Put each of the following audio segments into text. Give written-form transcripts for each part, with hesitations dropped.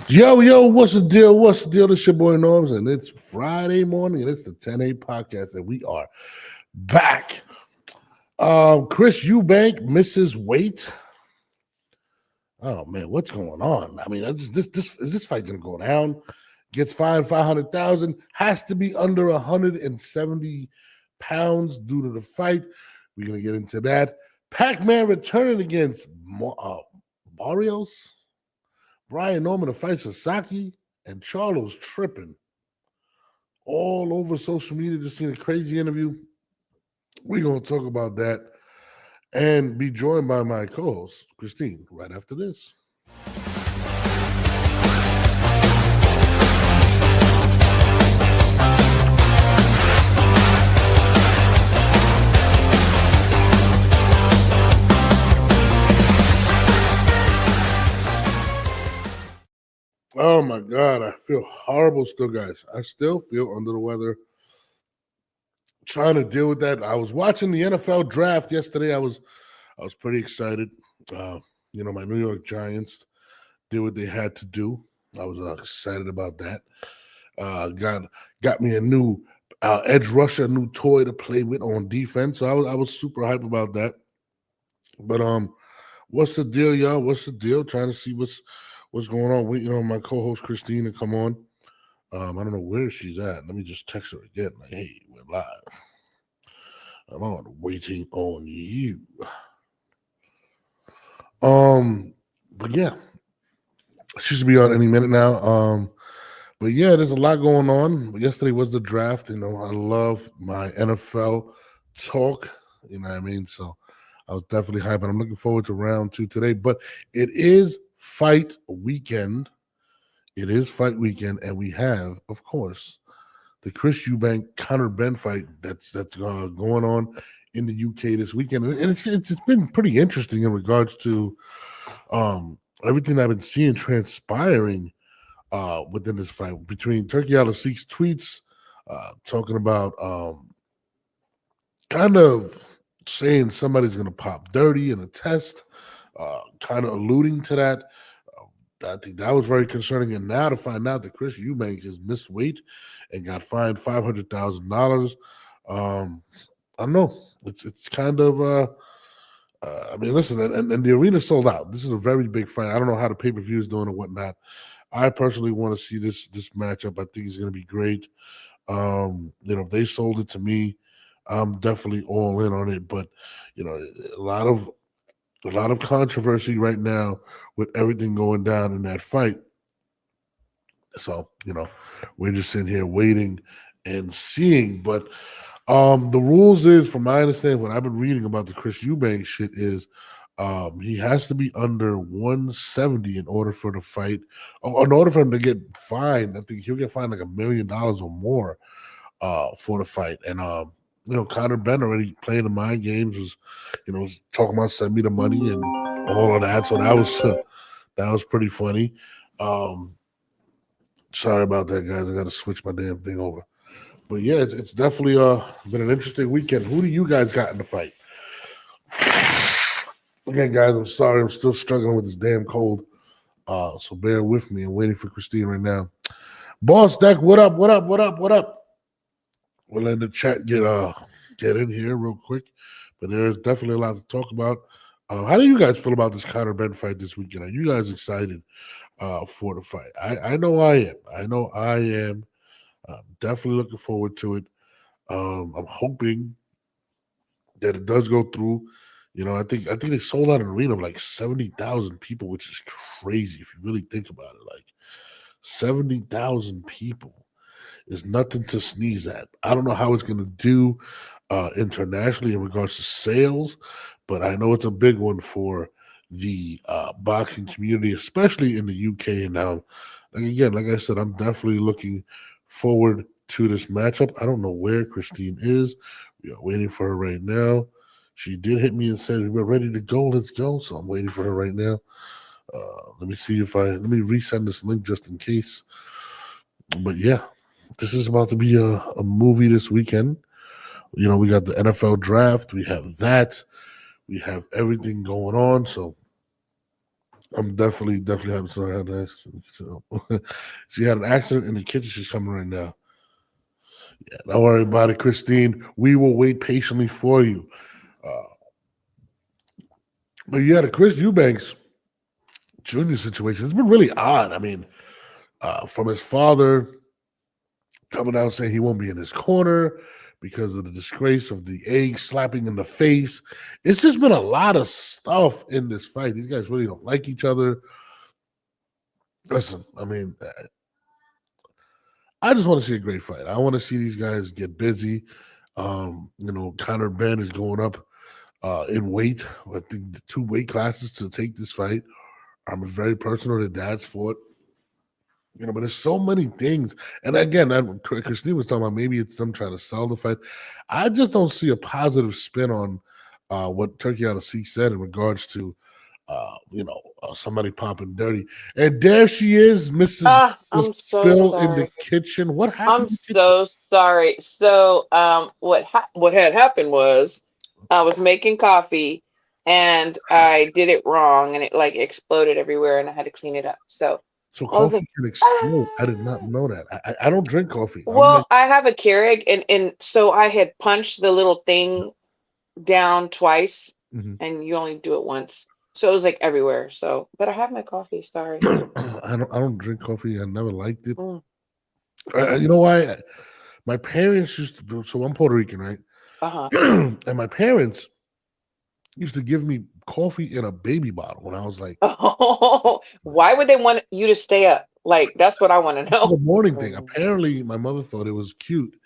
Yo, what's the deal? What's the deal? It's your boy Norms, and it's Friday morning, and it's the 10-8 podcast, and we are back. Chris Eubank misses weight. Oh man, what's going on? I mean, is this fight gonna go down? Gets fined 500,000. Has to be under 170 pounds due to the fight. We're gonna get into that. Pac-Man returning against Barrios. Brian Norman to fight SASAKI, and Charlo's tripping all over social media. Just seen a crazy interview. We're going to talk about that and be joined by my co-host, Christine, right after this. Oh my God, I feel horrible still, guys. I still feel under the weather. Trying to deal with that. I was watching the NFL draft yesterday. I was pretty excited. My New York Giants did what they had to do. I was excited about that. Got me a new edge rusher, a new toy to play with on defense. So I was super hype about that. But what's the deal, y'all? What's the deal? Trying to see what's going on. Waiting on my co-host Christine to come on. I don't know where she's at. Let me just text her again. Like, hey, we're live. I'm on waiting on you. But yeah, she should be on any minute now. But yeah, there's a lot going on. But yesterday was the draft. I love my NFL talk. You know what I mean? So I was definitely hyped. I'm looking forward to round 2 today. But it is fight weekend. It is fight weekend, and we have, of course, the Chris Eubank Conor Benn fight that's going on in the UK this weekend, and it's been pretty interesting in regards to everything I've been seeing transpiring within this fight between Turkey Al-Asik's tweets talking about kind of saying somebody's going to pop dirty in a test, kind of alluding to that. I think that was very concerning. And now to find out that Chris Eubank has missed weight and got fined $500,000. I don't know. It's kind of listen, and the arena sold out. This is a very big fight. I don't know how the pay-per-view is doing and whatnot. I personally want to see this matchup. I think it's going to be great. If they sold it to me, I'm definitely all in on it. But a lot of controversy right now with everything going down in that fight. So, we're just sitting here waiting and seeing. But the rules is, from my understanding, what I've been reading about the Chris Eubank shit is he has to be under 170 in order for the fight. In order for him to get fined, I think he'll get fined like $1 million or more for the fight. And Conor Benn already playing the mind games, was talking about send me the money and all of that. So that was pretty funny. Sorry about that, guys. I got to switch my damn thing over. But yeah, it's definitely been an interesting weekend. Who do you guys got in the fight? Again, guys, I'm sorry. I'm still struggling with this damn cold. So bear with me. I'm waiting for Christine right now. Boss Deck, what up? We'll let the chat get in here real quick. But there's definitely a lot to talk about. How do you guys feel about this Conor Benn fight this weekend? Are you guys excited for the fight? I know I am. Definitely looking forward to it. I'm hoping that it does go through. I think they sold out an arena of like 70,000 people, which is crazy if you really think about it. Like 70,000 people is nothing to sneeze at. I don't know how it's going to do internationally in regards to sales, but I know it's a big one for the boxing community, especially in the UK. And now, like I said, I'm definitely looking forward to this matchup. I don't know where Christine is. We are waiting for her right now. She did hit me and said, we're ready to go. Let's go. So I'm waiting for her right now. Let me resend this link just in case. But yeah, this is about to be a movie this weekend. We got the NFL draft. We have that. We have everything going on. So I'm definitely having sorry I had an accident. So, she had an accident in the kitchen. She's coming right now. Yeah, don't worry about it, Christine. We will wait patiently for you. Uh, but yeah, the Chris Eubanks Jr. situation has been really odd. I mean, from his father coming out saying he won't be in his corner because of the disgrace of the egg slapping in the face. It's just been a lot of stuff in this fight. These guys really don't like each other. Listen, I mean, I just want to see a great fight. I want to see these guys get busy. Conor Ben is going up in weight. I think the 2 weight classes to take this fight. It's very personal. The dad's fought. But there's so many things. And again, Christine was talking about maybe it's them trying to sell the fight. I just don't see a positive spin on what Turkey Out of Sea said in regards to, somebody popping dirty. And there she is, Mrs. I'm so Spill in the sorry. kitchen. What happened I'm in the kitchen? so sorry. So, what had happened was I was making coffee and I did it wrong and it like exploded everywhere and I had to clean it up. So So I was like, coffee can explode. I did not ah. know that. I don't drink coffee. I'm like, Well, I have a Keurig and so I had punched the little thing down twice mhm. and you only do it once. So it was like everywhere. So, but I have my coffee. Sorry. I don't drink coffee. I never liked it. Mm, You know why? My parents used to do. So I'm Puerto Rican, right? uh-huh. And my parents used to give me coffee in a baby bottle when I was like, Oh, why would they want you to stay up? Like, that's what I want to it was know. a morning thing. Mm. Apparently, my mother thought it was cute to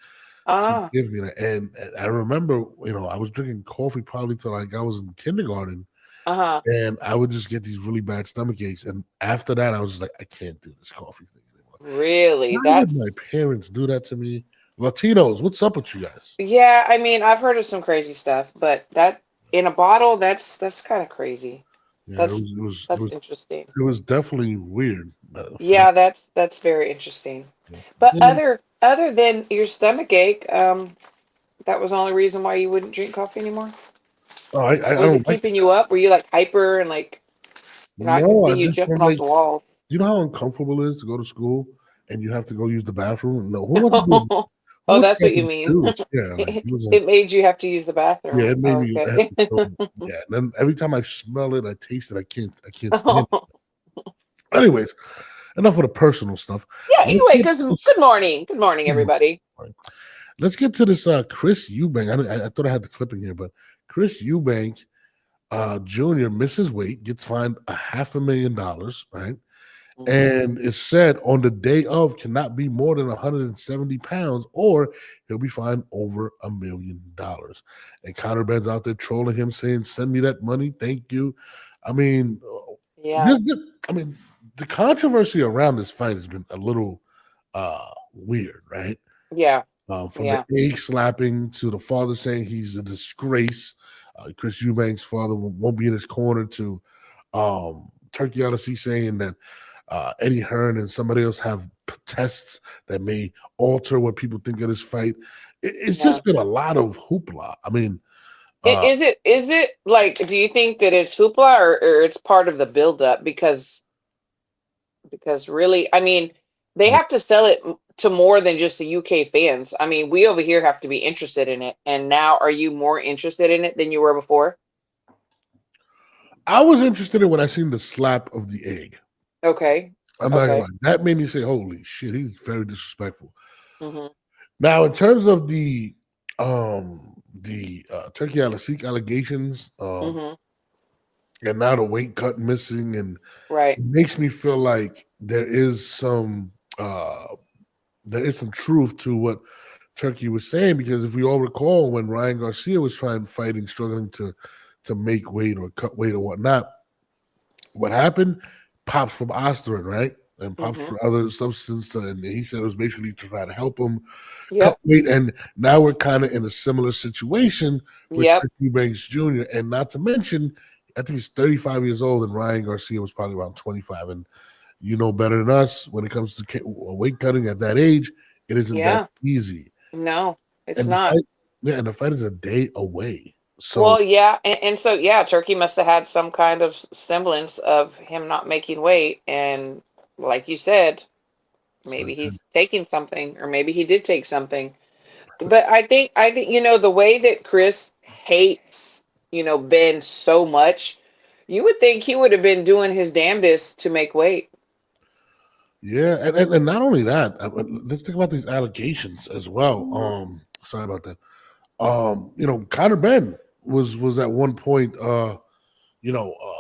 Ah, give me that. And I remember, I was drinking coffee probably till like I was in kindergarten, uh-huh. and I would just get these really bad stomach aches. And after that, I was just like, I can't do this coffee thing anymore. Really? Why would my That's, parents do that to me? Latinos, what's up with you guys? yeah, I mean, I've heard of some crazy stuff, but that in a bottle, that's kind of crazy. Yeah, it That's was, it was, it that's was, interesting. it was definitely weird for that. Yeah, that's very interesting. Yeah. But You know, other than your stomach ache, that was the only reason why you wouldn't drink coffee anymore? I Was don't it like. keeping you up? Were you like hyper and like, I can No, see I you just jumping don't off like. the wall? You know how uncomfortable it is to go to school and you have to go use the bathroom. No, who wants to do? Who Oh, wants that's to what have you to mean. do this? Yeah, like it was a. It made you have to use the Yeah, bathroom. it made Oh, me. I have okay. to go. Yeah, and then every time I smell it, I taste it. I can't stand it. Anyways, enough of the personal stuff. Yeah, Let's anyway, get because to this. good morning. Good morning, everybody. Let's get to this. Chris Eubank. I thought I had the clipping here, but Chris Eubank Jr. misses weight, gets fined $500,000, right? Mhm. And it's said on the day of cannot be more than 170 pounds, or he'll be fined over $1 million. And Conor Ben's out there trolling him, saying, "Send me that money, thank you." I mean, Yeah, this, this I mean, the controversy around this fight has been a little weird, right? yeah, From the yeah, egg slapping to the father saying he's a disgrace. Chris Eubank's father won't be in his corner to Turkey Odyssey saying that Eddie Hearn and somebody else have tests that may alter what people think of this fight. It's yeah. just been a lot of hoopla. I mean, uh, Is it like? Do you think that it's hoopla or it's part of the buildup? Because really, I mean, they have to sell it to more than just the UK fans. I mean, we over here have to be interested in it. And now, are you more interested in it than you were before? I was interested in when I seen the slap of the egg. Okay, I'm not gonna lie. okay. That made me say, "Holy shit, he's very disrespectful." Mhm, Now, in terms of Turkey allegations, mhm. and now the weight cut missing, and Right. it makes me feel like uh there is some truth to what Turkey was saying, because if we all recall when Ryan Garcia was trying fighting, struggling to make weight or cut weight or whatnot, what happened? Pops from Osterin, right? And pops Mhm. for other substance, and he said it was basically to try to help him cut Yep. weight. And now we're kind of in a similar situation with Yep. Chris Eubanks Jr. And not to mention, I think he's 35 years old, and Ryan Garcia was probably around 25. And you know better than us when it comes to weight cutting at that age, it isn't that Yeah. easy. No, it's And the not. fight, yeah, and the fight is a day away. So Well, yeah, and so yeah, Turkey must have had some kind of semblance of him not making weight, and like you said, maybe so he's taking something, or maybe he did take something. But I think the way that Chris hates Ben so much, you would think he would have been doing his damnedest to make weight. yeah, and not only that, let's think about these allegations as well. Sorry about that. Connor Ben was at one point,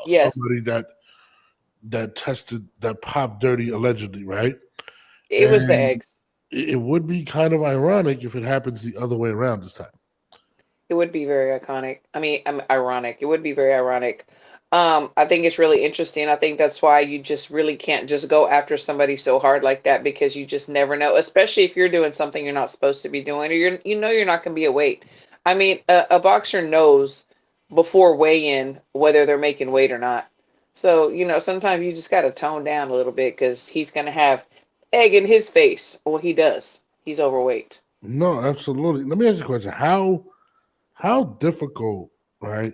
Yes, somebody that tested that popped dirty allegedly, right? it was the And eggs. it would be kind of ironic if it happens the other way around this time. It would be very iconic. I mean, ironic. It would be very ironic. I think it's really interesting. I think that's why you just really can't just go after somebody so hard like that because you just never know, especially if you're doing something you're not supposed to be doing or you're not going to be a weight. I mean, a boxer knows before weigh-in whether they're making weight or not. So, sometimes you just got to tone down a little bit because he's going to have egg in his face. Well, he does. He's overweight. No, absolutely. Let me ask you a question. How difficult, right?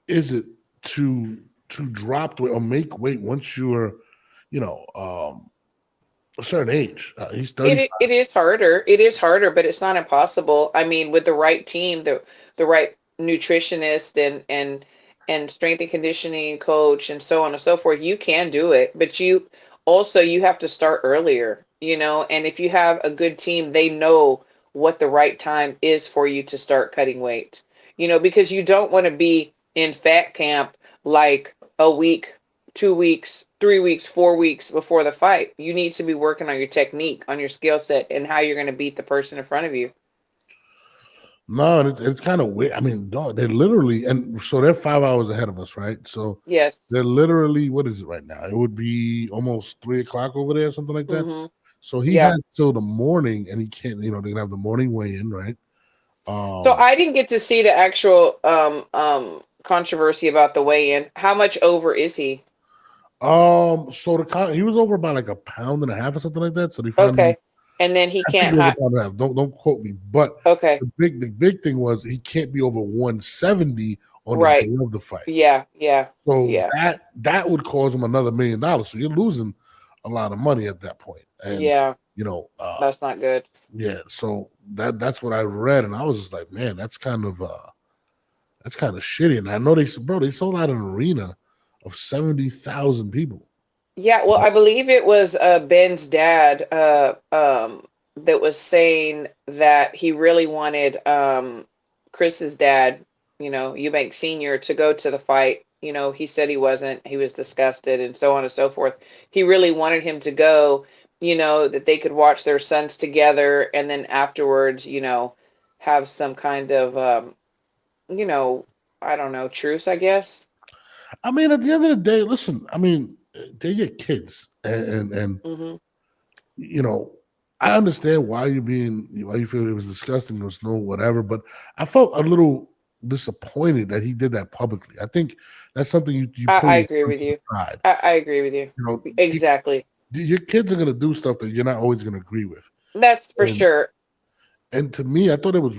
Is it to drop weight or make weight once you're, a certain age? He's 35. It is harder. It is harder, but it's not impossible. I mean, with the right team, the right nutritionist and strength and conditioning coach and so on and so forth, you can do it. But you have to start earlier. And if you have a good team, they know what the right time is for you to start cutting weight. Because you don't want to be in fat camp like a week, 2 weeks, 3 weeks, 4 weeks before the fight. You need to be working on your technique, on your skill set, and how you're going to beat the person in front of you. No, and it's kind of weird. I mean, dog, they're literally, and so they're 5 hours ahead of us, right? So Yes. they're literally, what is it right now? It would be almost 3 o'clock over there, something like that. Hmm. So he Yeah. has till the morning, and he can't. They're gonna have the morning weigh in, right? So Um, I didn't get to see the actual controversy about the weigh-in. How much over is he? so he was over about like a pound and a half or something like that. So they finally, Okay. And then he I think can't it was a hot. pound and a half. Don't quote me, but Okay. the big thing was he can't be over 170 on the day Right. of the fight. Yeah. Yeah. So Yeah. that would cause him another $1 million. So you're losing a lot of money at that point. And Yeah. you know, That's not good. yeah. So that's what I read, and I was just like, man, that's kind of shitty. And I know they sold out an arena of 70,000 people. Yeah, well, I believe it was Ben's dad that was saying that he really wanted Chris's dad, Eubank Sr., to go to the fight. He said he wasn't. He was disgusted and so on and so forth. He really wanted him to go, that they could watch their sons together and then afterwards, have some kind of, you know, I don't know, truce, I guess. I mean, at the end of the day, listen. I mean, they're your kids, and Hmm. you know, I understand why you feel it was disgusting, there was no whatever, but I felt a little disappointed that he did that publicly. I think that's something you pull I your agree son with to the you. side. I agree with you. You know, Exactly. your kids are gonna do stuff that you're not always gonna agree with. That's for And sure. and to me, I thought it was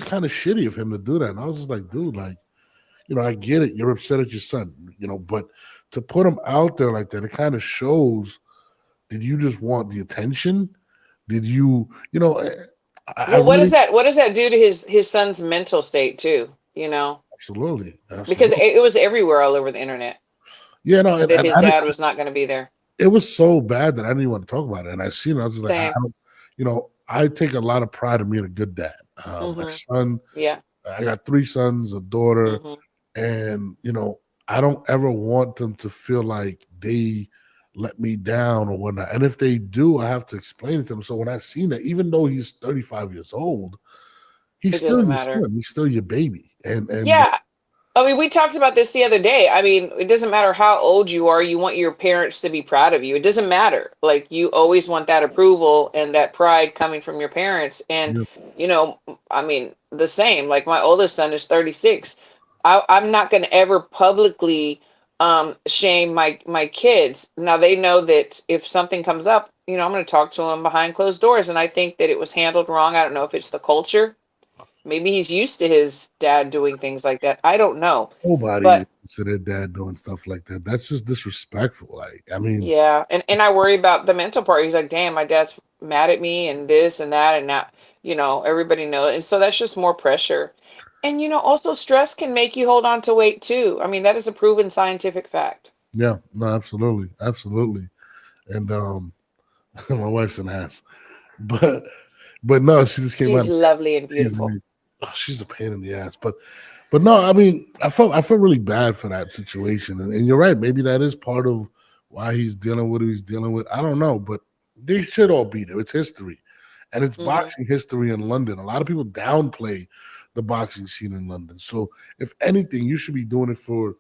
kind of shitty of him to do that. And I was just like, dude, like, I get it. You're upset at your son, but to put him out there like that, it kind of shows, did you just want the attention? Did you, I Well, really, what does that do to his son's mental state too? absolutely, Because absolutely. it was everywhere all over the internet Yeah, no, that and his dad was not going to be there. it was so bad that I didn't even want to talk about it. And I seen it, I was just like, I Same. don't, I take a lot of pride in being a good dad. My Mhm. son, Yeah. I got three sons, a daughter, Mhm. and I don't ever want them to feel like they let me down or whatnot. And if they do, I have to explain it to them. So when I seen that, even though he's 35 years old, he's It still doesn't your matter. son. He's still your baby. And Yeah. I mean, we talked about this the other day. I mean, it doesn't matter how old you are, you want your parents to be proud of you. It doesn't matter. Like, you always want that approval and that pride coming from your parents. And, yeah, you know, I mean, the same. Like, my oldest son is 36. I'm not going to ever publicly shame my kids. Now, they know that if something comes up, I'm going to talk to them behind closed doors. And I think that it was handled wrong. I don't know if it's the culture, Maybe he's used to his dad doing things like that. I don't know. Nobody But is used to their dad doing stuff like that. That's just disrespectful. Like, I mean, yeah, and I worry about the mental part. He's like, damn, my dad's mad at me and this and that and that, everybody knows. And so that's just more pressure. And also stress can make you hold on to weight too. I mean, that is a proven scientific fact. yeah, no, absolutely, absolutely. And my wife's an ass, but no, she just came She's out. lovely and Teasing beautiful. me. Oh, she's a pain in the ass, but no, I mean, I felt really bad for that situation, and you're right. Maybe that is part of why he's dealing with what he's dealing with. I don't know, but they should all be there. It's history, and it's Hmm. boxing history in London. A lot of people downplay the boxing scene in London. So, if anything, you should be doing it for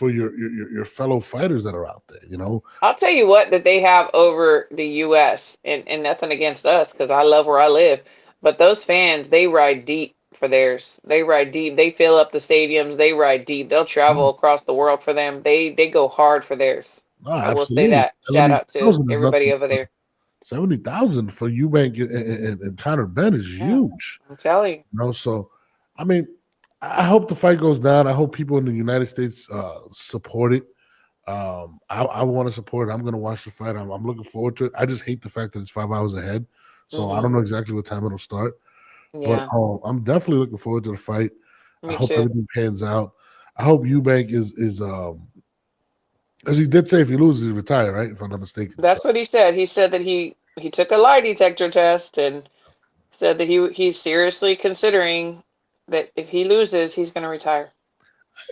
your fellow fighters that are out there. You know, I'll tell you what that they have over the US, and nothing against us because I love where I live, but those fans, they ride deep for theirs. They ride deep. They fill up the stadiums. They ride deep. They'll travel across the world for them. They go hard for theirs. no, I will say absolutely. that. Shout Seventy out to thousand is everybody nothing. over there. 70,000 for Eubank and Conor Ben is Yeah, huge. I'm telling you. So I mean, I hope the fight goes down. I hope people in the United States support it. I want to support it. I'm going to watch the fight. I'm looking forward to it. I just hate the fact that it's 5 hours ahead, so I Hmm. don't know exactly what time it'll start. But Yeah, I'm definitely looking forward to the fight. I me hope too. everything pans out. I hope Eubank is as he did say, if he loses, he retire, right? If I'm not mistaken. So That's what he said. He said that he took a lie detector test and said that he's seriously considering that if he loses, he's going to retire.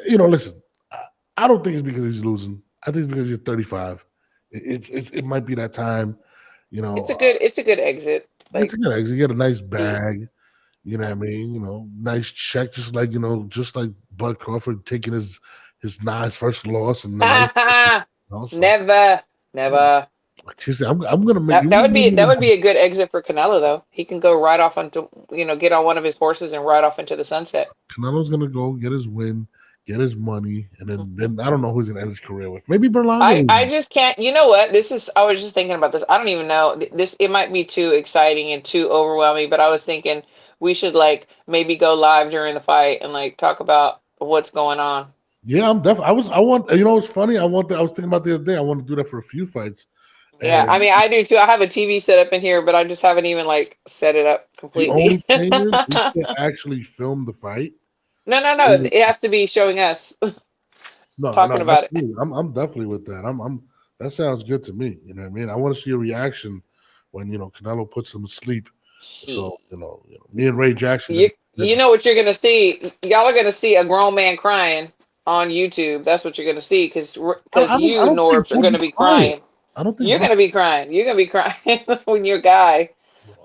listen, I don't think it's because he's losing. I think it's because you're 35. It might be that time. You know, It's a good exit. it's Like a good exit. You get a nice he bag. You know what I mean? Nice check, just like Bud Crawford taking his nice first loss and the nice check. So never, yeah, never. like she said, I'm gonna make That you. that would be that would be a good exit for Canelo though. He can go right off onto get on one of his horses and ride off into the sunset. Canelo's gonna go get his win, get his money, and then Mhm. then I don't know who's gonna end his career with. Maybe Berlanga. I just can't. You know what? I was just thinking about this. I don't even know. This it might be too exciting and too overwhelming, but I was thinking we should like maybe go live during the fight and like talk about what's going on. Yeah, I'm definitely. I want. It's funny. I was thinking about the other day. I want to do that for a few fights, Yeah, I and mean, I do too. I have a TV set up in here, but I just haven't even like set it up the completely. only thing is we can't actually film the fight. No, no, no. So, It has to be showing us no, talking about it. absolutely. I'm definitely with that. I'm that sounds good to me. You know what I mean? I want to see a reaction when Canelo puts them to sleep. So Shit. me and Ray Jackson. You know what you're gonna see? Y'all are gonna see a grown man crying on YouTube. That's what you're gonna see because I you don't think Norbs are Bud's gonna be crying. crying. I don't think You're Bud's. gonna be crying. You're gonna be crying when your guy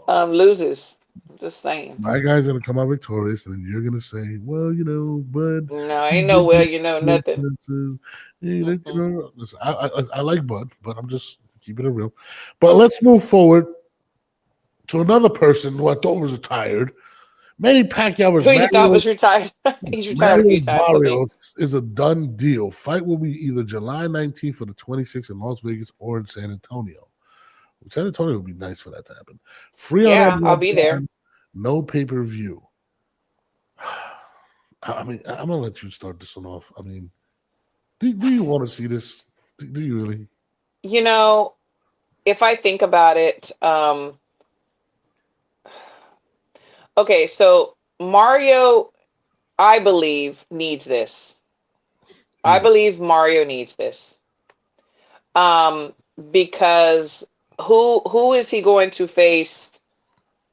loses. Just saying. My guy's gonna come out victorious, and then you're gonna say, "Well, Bud, No, he ain't no did well, this nothing. nonsenses." Mm-mm. Listen, I like Bud, but I'm just keeping it real. But let's move forward to another person who I thought was retired. Manny Pacquiao versus Who you thought Mario was retired? He's retired a Mario few times, I think. Barrios is a done deal. Fight will be either July 19th for the 26th in Las Vegas or in San Antonio. San Antonio would be nice for that to happen. Free on Yeah, I'll Amazon be there. Prime, no pay per view. I mean, I'm gonna let you start this one off. I mean, do you want to see this? Do you really? You know, if I think about it, okay, so Mario, I believe, needs this. I Yeah. believe Mario needs this. Um, because who is he going to face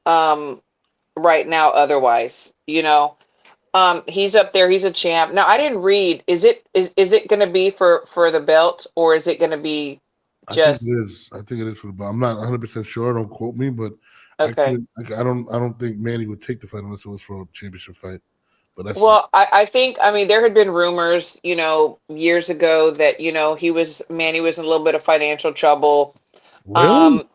um right now otherwise? He's up there, he's a champ. Now I didn't read, is it gonna be for the belt or is it gonna be I think just it is. I think it is for the belt. I'm not 100% sure. Don't quote me, but I okay? could. I don't think Manny would take the fight unless it was for a championship fight. But that's Well, I think, I mean, there had been rumors, years ago that, Manny was in a little bit of financial trouble. really. Um,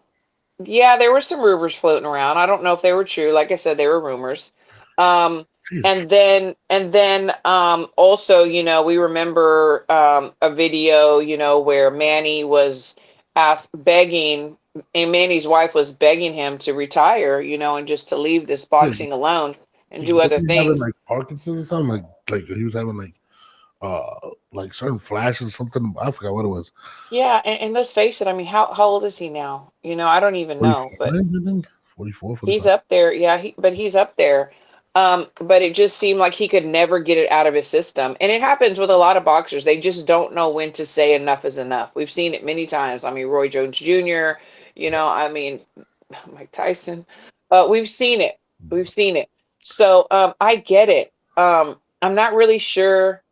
yeah, there were some rumors floating around. I don't know if they were true. Like I said, they were rumors. Um, Jeez. and then also, we remember a video, where Manny was asked begging, and Manny's wife was begging him to retire, and just to leave this Yeah, boxing alone. and do other He having things. like Parkinson's or something, like he was having like certain flashes or something. I forgot what it was. Yeah, and let's face it. I mean, how old is he now? I don't even know, 45, but I think 44, he's 45. up there. Yeah, but he's up there. But it just seemed like he could never get it out of his system. And it happens with a lot of boxers. They just don't know when to say enough is enough. We've seen it many times. I mean, Roy Jones Jr., I mean, Mike Tyson. We've seen it. We've seen it. So I get it. I'm not really sure.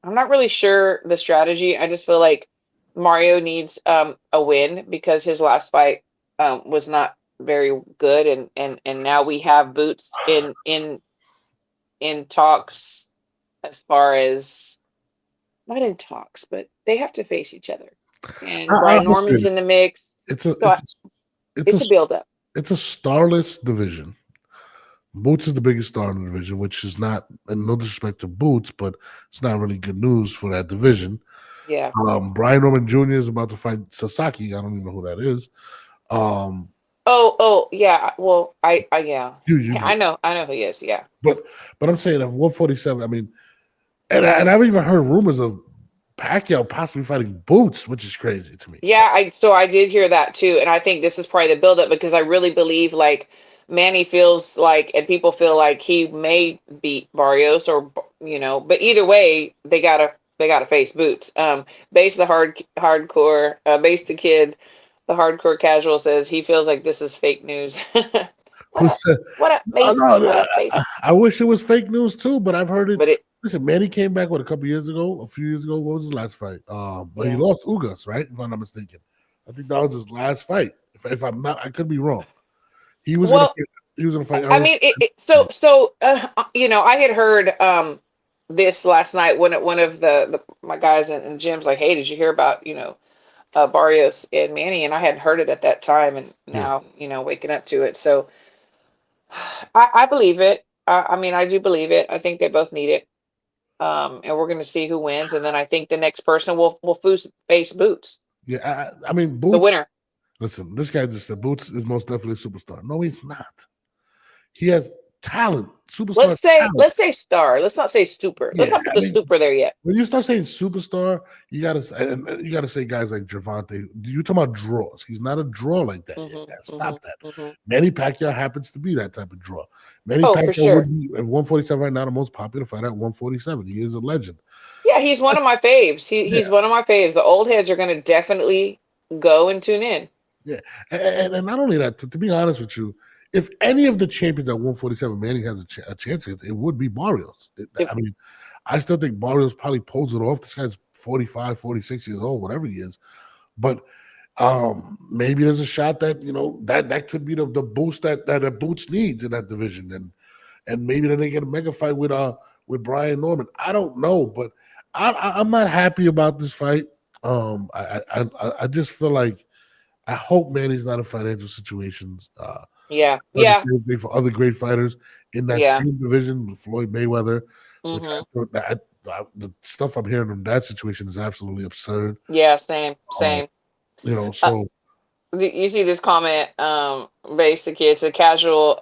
I'm not really sure the strategy. I just feel like Mario needs a win because his last fight was not very good, and now we have Boots in talks as far as not in talks, but they have to face each other. And Brian I'll say Norman's in this. the mix, It's a so it's a it's a build up. it's a starless division. Boots is the biggest star in the division, which is not, and no disrespect to Boots, but it's not really good news for that division. Yeah. Brian Norman Jr. is about to fight Sasaki. I don't even know who that is. Oh, yeah. Well, yeah. You I get, know who he is. Yeah. but I'm saying at 147. I mean, and I've even heard rumors of Pacquiao possibly fighting Boots, which is crazy to me. Yeah, I did hear that too, and I think this is probably the buildup because I really believe like Manny feels like, and people feel like he may beat Barrios, or but either way, they gotta face Boots. Base the hardcore, base the kid, the hardcore casual says he feels like this is fake news. What Who up? said? What up, base? What No, up, base? I wish it was fake news too, but I've heard it. But it, Listen, Manny came back a couple years ago, a few years ago. What was his last fight? But he yeah. lost Ugas, right? If I'm not mistaken. I think that was his last fight. If I'm not, I could be wrong. He was gonna Well, fight, he was gonna fight I Errol mean, Spence. I had heard this last night when one of the my guys in gyms like, hey, did you hear about Barrios and Manny? And I hadn't heard it at that time, and Yeah, now waking up to it. So I believe it. I mean, I do believe it. I think they both need it. And we're going to see who wins, and then I think the next person will face Boots, yeah. I mean, the Boots. winner. Listen, this guy just said Boots is most definitely a superstar. No, he's not. He has talent, superstar talent. Let's say star. Let's not say super. Let's Yeah, not put I the mean, super there yet. when you start saying superstar, you gotta say guys like Gervonta. You talking about draws? He's not a draw like that yet. Guys. Stop that. Manny Pacquiao happens to be that type of draw. Manny Oh, for Pacquiao sure. would be at 147 right now the most popular fighter at 147. He is a legend. Yeah, he's one of my faves. He's Yeah, one of my faves. The old heads are going to definitely go and tune in. yeah, and not only that. To be honest with you, if any of the champions at 147 Manny has a chance against, it would be Barrios. If, I mean, I still think Barrios probably pulls it off. This guy's 45, 46 years old, whatever he is. But maybe there's a shot that that could be the boost that Boots needs in that division, and maybe then they get a mega fight with Brian Norman. I don't know, but I'm not happy about this fight. I just feel like I hope Manny's not in financial situations. yeah, Heard the yeah, same thing for other great fighters in that yeah. same division, with Floyd Mayweather, which I hmm thought the stuff I'm hearing from that situation is absolutely absurd. Yeah, same, Um, same. Uh, so you see this comment, based the kids, a casual,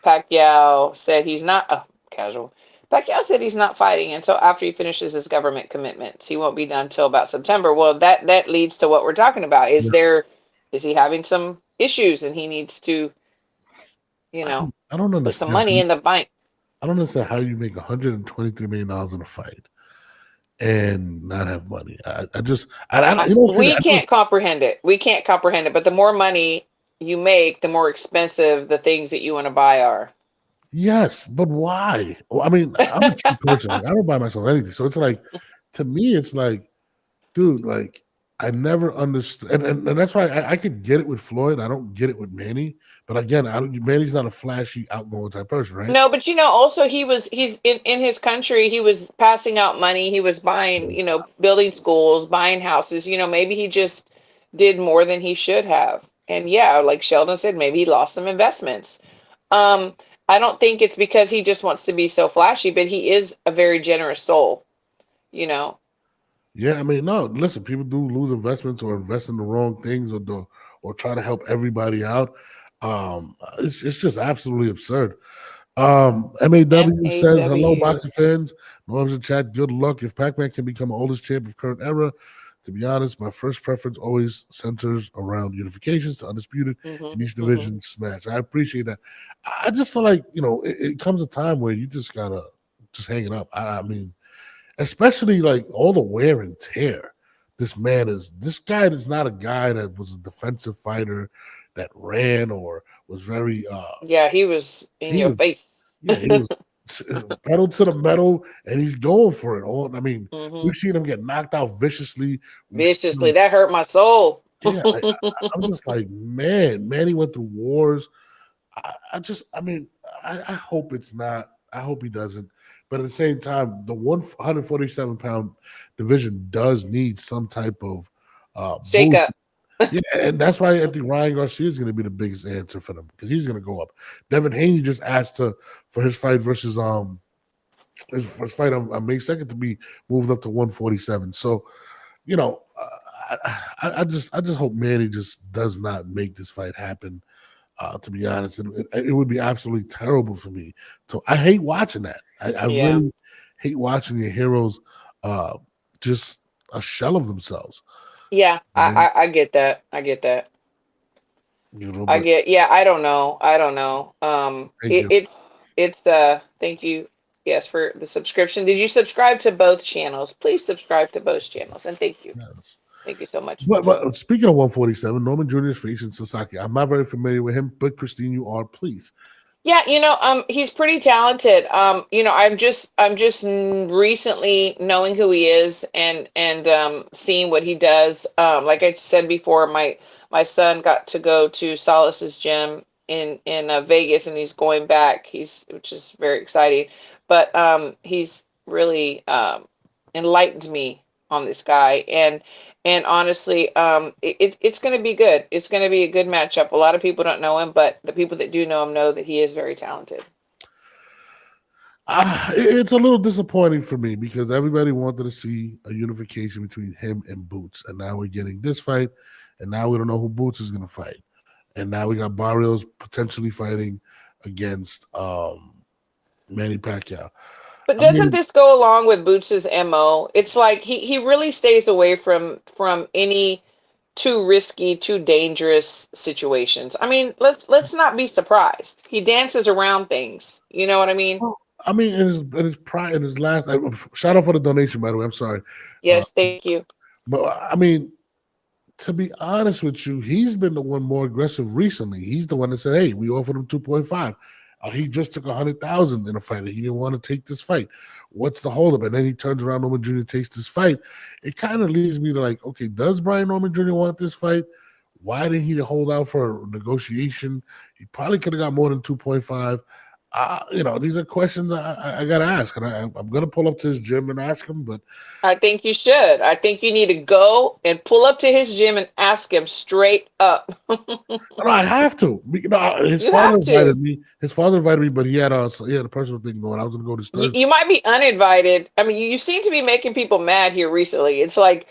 Pacquiao said he's not, casual. Pacquiao said he's not fighting until after he finishes his government commitments. He won't be done till about September. Well, that leads to what we're talking about. yeah, Is he having some issues and he needs to, you know, I don't put some understand. money in the bank? I don't understand how you make $123 million in a fight and not have money. I you know what's crazy? We can't comprehend it. We can't comprehend it. But the more money you make, the more expensive the things that you want to buy are. Yes, but why? Well, I mean, I'm a cheap person. Like, I don't buy myself anything. So it's like, to me, it's like, dude, like I never understood, and that's why I could get it with Floyd. I don't get it with Manny. But again, Manny's not a flashy, outgoing type person, right? No, but also he's in his country, he was passing out money, he was buying, building schools, buying houses, maybe he just did more than he should have. And yeah, like Sheldon said, maybe he lost some investments. Um, I don't think it's because he just wants to be so flashy, but he is a very generous soul, you know. Yeah, I mean, no. Listen, people do lose investments or invest in the wrong things or try to help everybody out. It's just absolutely absurd. MAW says, hello, MAW. boxing fans. Norm's in chat. Good luck. If Pac-Man can become the oldest champ of current era, to be honest, my first preference always centers around unifications to undisputed in each division smash. I appreciate that. I just feel like, it comes a time where you just gotta just hang it up. I mean, especially like all the wear and tear. This guy is not a guy that was a defensive fighter that ran or was very Yeah, he was in he your was face. he was pedal to the metal and he's going for it all. I mean, we've seen him get knocked out viciously. We've seen Viciously. him, That hurt my soul. yeah, I'm just like, man, he went through wars. I hope it's not. I hope he doesn't. But at the same time, the 147-pound division does need some type of Shake boost. up. Yeah, and that's why I think Ryan Garcia is going to be the biggest answer for them because he's going to go up. Devin Haney just asked for his fight versus his first fight on May 2nd to be moved up to 147. So I just hope Manny just does not make this fight happen. To be honest, it would be absolutely terrible for me. So I hate watching that. I Yeah. really hate watching your heroes just a shell of themselves. Yeah, You know, I get that. I get that. but Yeah, I don't know. I don't know. thank you. It's thank you. Yes, for the subscription. Did you subscribe to both channels? Please subscribe to both channels and thank you. Yes. Thank you so much. But speaking of 147, Norman Jr. is facing Sasaki. I'm not very familiar with him, but Christine, you are. Please. Yeah, he's pretty talented. I'm just recently knowing who he is and seeing what he does. Like I said before, my son got to go to Solace's gym in Vegas, and he's going back. Which is very exciting. But he's really enlightened me on this guy, and honestly, it's going to be good. It's going to be a good matchup. A lot of people don't know him, but the people that do know him know that he is very talented. It's a little disappointing for me because everybody wanted to see a unification between him and Boots, and now we're getting this fight, and now we don't know who Boots is going to fight, and now we got Barrios potentially fighting against Manny Pacquiao. But I doesn't mean, this go along with Boots's MO? It's like he really stays away from any too risky, too dangerous situations. I mean, let's not be surprised. He dances around things. You know what I mean? in his last shout out for the donation, by the way. I'm sorry, uh, Yes, thank you. but I mean, to be honest with you, he's been the one more aggressive recently. He's the one that said, "Hey, we offered him 2.5. He just took 100,000 in a fight. He didn't want to take this fight. What's the holdup?" And then he turns around, Norman Jr. takes this fight. It kind of leads me to like, okay, does Brian Norman Jr. want this fight? Why didn't he hold out for a negotiation? He probably could have got more than 2.5. These are questions I got to ask, and I'm going to pull up to his gym and ask him. But I think you should. I think you need to go and pull up to his gym and ask him straight up. no, I have to. His You father have to. invited me. His father invited me, but he had a personal thing going. I was going to go this You, Thursday. you might be uninvited. I mean, you seem to be making people mad here recently. It's like,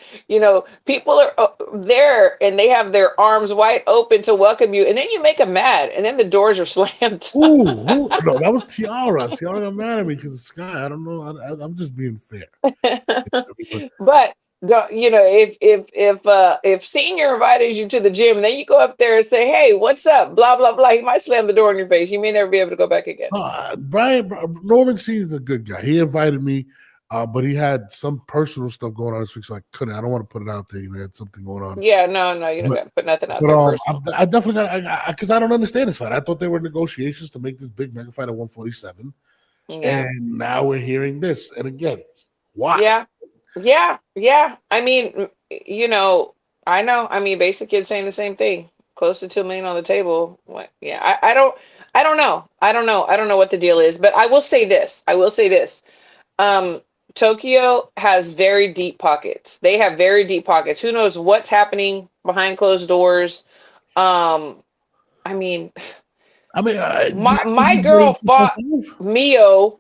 people are there and they have their arms wide open to welcome you, and then you make them mad, and then the doors are slammed. No, that was Tiara. Tiara got mad at me because of Sky. I don't know. I'm just being fair. But But if senior invited you to the gym and then you go up there and say, "Hey, what's up?" Blah blah blah. He might slam the door in your face. You may never be able to go back again. Brian Norman seems a good guy. He invited me, but he had some personal stuff going on this week, so I couldn't. I don't want to put it out there. He had something going on. Yeah, no, you don't But got to put nothing out but there personal. I definitely got because I don't understand this fight. I thought there were negotiations to make this big mega fight at 147, Yeah, and now we're hearing this. And again, why? yeah, yeah. I mean, I know. I mean, Basic Kid saying the same thing. Close to 2 million on the table. What? Yeah, I don't know. I don't know what the deal is. But I will say this. Um, Tokyo has very deep pockets. They have very deep pockets. Who knows what's happening behind closed doors? Um, I mean, I mean, do you think my he's getting girl fought 2.5? Mio